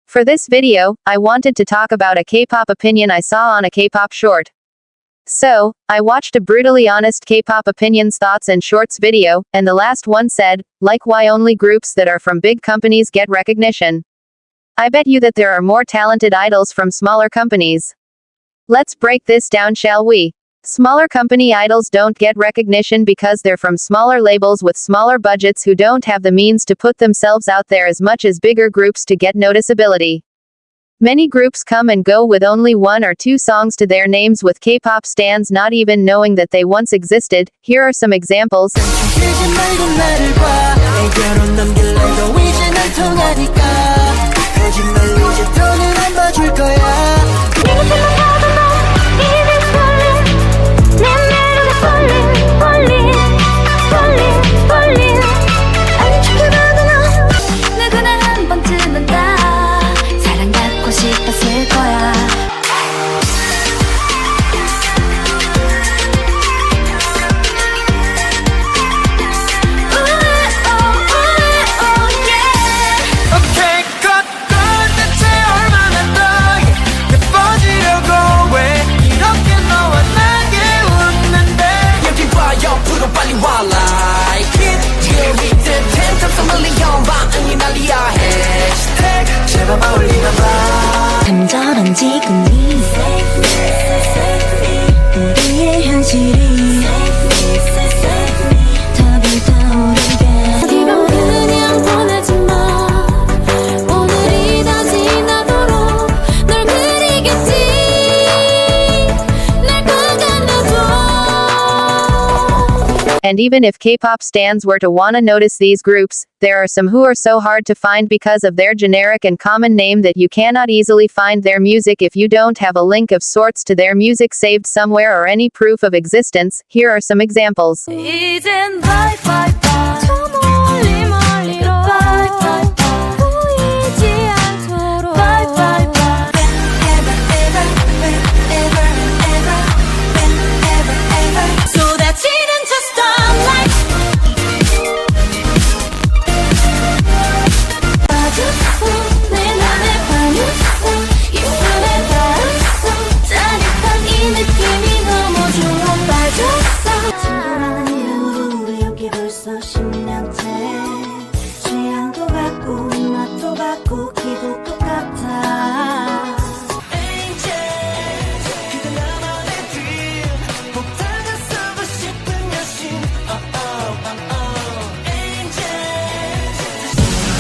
For this video, I wanted to talk about a K-pop opinion I saw on a K-pop short. So, I watched a brutally honest K-pop opinions, thoughts and shorts video, and the last one said, like, why only groups that are from big companies get recognition. I bet you that there are more talented idols from smaller companies. Let's break this down, shall we? Smaller company idols don't get recognition because they're from smaller labels with smaller budgets who don't have the means to put themselves out there as much as bigger groups to get noticeability. Many groups come and go with only 1 or 2 songs to their names, with K-pop stans not even knowing that they once existed. Here are some examples. 간절한 지금이 우리의 현실이 답을 떠오르게 이건 그냥 보내지마. 오늘이 다 지나도록 널 그리겠지. 날 꼭 안아줘. And even if K-pop stans were to wanna notice these groups, there are some who are so hard to find because of their generic and common name that you cannot easily find their music if you don't have a link of sorts to their music saved somewhere or any proof of existence. Here are some examples. 이젠 bye bye bye. 저 멀리 멀리로 bye bye bye. 보이지 않도록 bye bye bye. Ever ever ever ever ever ever. 쏟아지는 저 starlight. 빠졌어 내 맘에 반했어. 입술에 닿았어. 짜릿한 이 느낌이 너무 좋아. 빠졌어. 친구라는 이름으로 우리 여기 벌써 10년째. 취향도 같고 맛도 같고 기도 똑같아. 그대 나만의 dream. 꼭 다가서고 싶은 여신.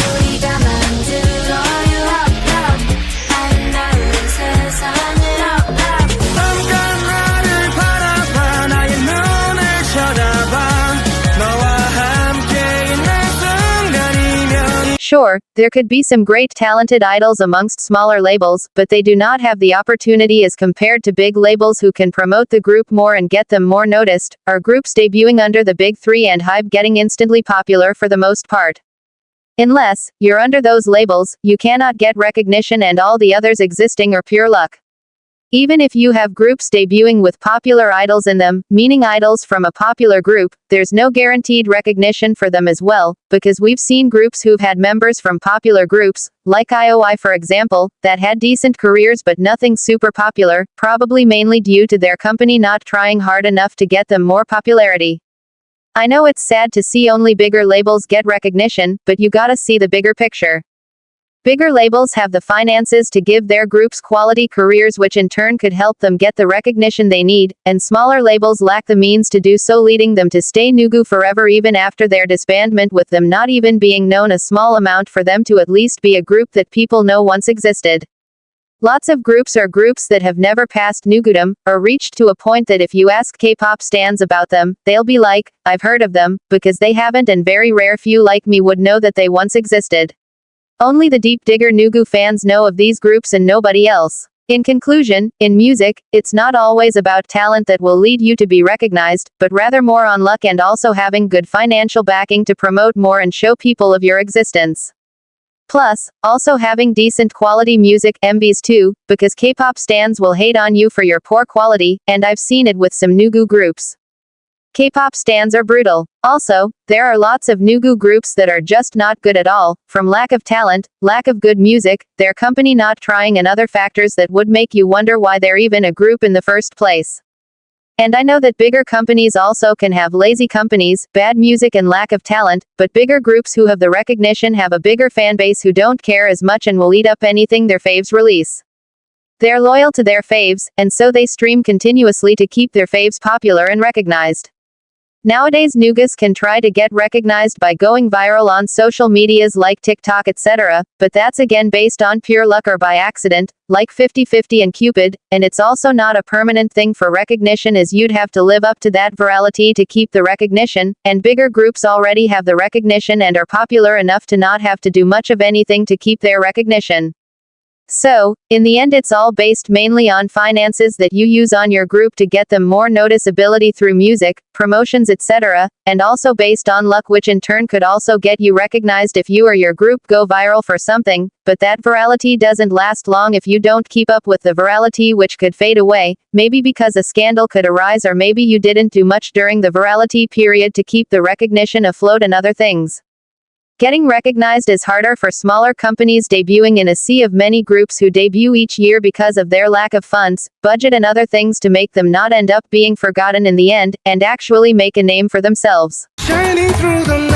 우리가 만들어요 love love. 아름다운 세상을 love love. 잠깐 나를 바라봐. 나의 눈을 쳐다봐. 너와 함께 있는 순간이면. Sure, there could be some great talented idols amongst smaller labels, but they do not have the opportunity as compared to big labels who can promote the group more and get them more noticed. Are groups debuting under the big 3 and hype getting instantly popular for the most part? Unless you're under those labels, you cannot get recognition, and all the others existing are pure luck. Even if you have groups debuting with popular idols in them, meaning idols from a popular group, there's no guaranteed recognition for them as well, because we've seen groups who've had members from popular groups, like IOI for example, that had decent careers but nothing super popular, probably mainly due to their company not trying hard enough to get them more popularity. I know it's sad to see only bigger labels get recognition, but you gotta see the bigger picture. Bigger labels have the finances to give their groups quality careers, which in turn could help them get the recognition they need, and smaller labels lack the means to do so, leading them to stay nugu forever even after their disbandment, with them not even being known a small amount for them to at least be a group that people know once existed. Lots of groups are groups that have never passed nugudom, or reached to a point that if you ask K-pop stans about them, they'll be like, I've heard of them, because they haven't, and very rare few like me would know that they once existed. Only the deep digger nugu fans know of these groups and nobody else. In conclusion, in music, it's not always about talent that will lead you to be recognized, but rather more on luck and also having good financial backing to promote more and show people of your existence. Plus, also having decent quality music, MVs too, because K-pop stans will hate on you for your poor quality, and I've seen it with some nugu groups. K-pop stans are brutal. Also, there are lots of nugu groups that are just not good at all, from lack of talent, lack of good music, their company not trying and other factors that would make you wonder why they're even a group in the first place. And I know that bigger companies also can have lazy companies, bad music and lack of talent, but bigger groups who have the recognition have a bigger fanbase who don't care as much and will eat up anything their faves release. They're loyal to their faves, and so they stream continuously to keep their faves popular and recognized. Nowadays nugas can try to get recognized by going viral on social medias like TikTok etc., but that's again based on pure luck or by accident, like 50/50 and Cupid, and it's also not a permanent thing for recognition as you'd have to live up to that virality to keep the recognition, and bigger groups already have the recognition and are popular enough to not have to do much of anything to keep their recognition. So, in the end it's all based mainly on finances that you use on your group to get them more noticeability through music, promotions etc., and also based on luck which in turn could also get you recognized if you or your group go viral for something, but that virality doesn't last long if you don't keep up with the virality which could fade away, maybe because a scandal could arise or maybe you didn't do much during the virality period to keep the recognition afloat and other things. Getting recognized is harder for smaller companies debuting in a sea of many groups who debut each year because of their lack of funds, budget and other things to make them not end up being forgotten in the end, and actually make a name for themselves. Shining through the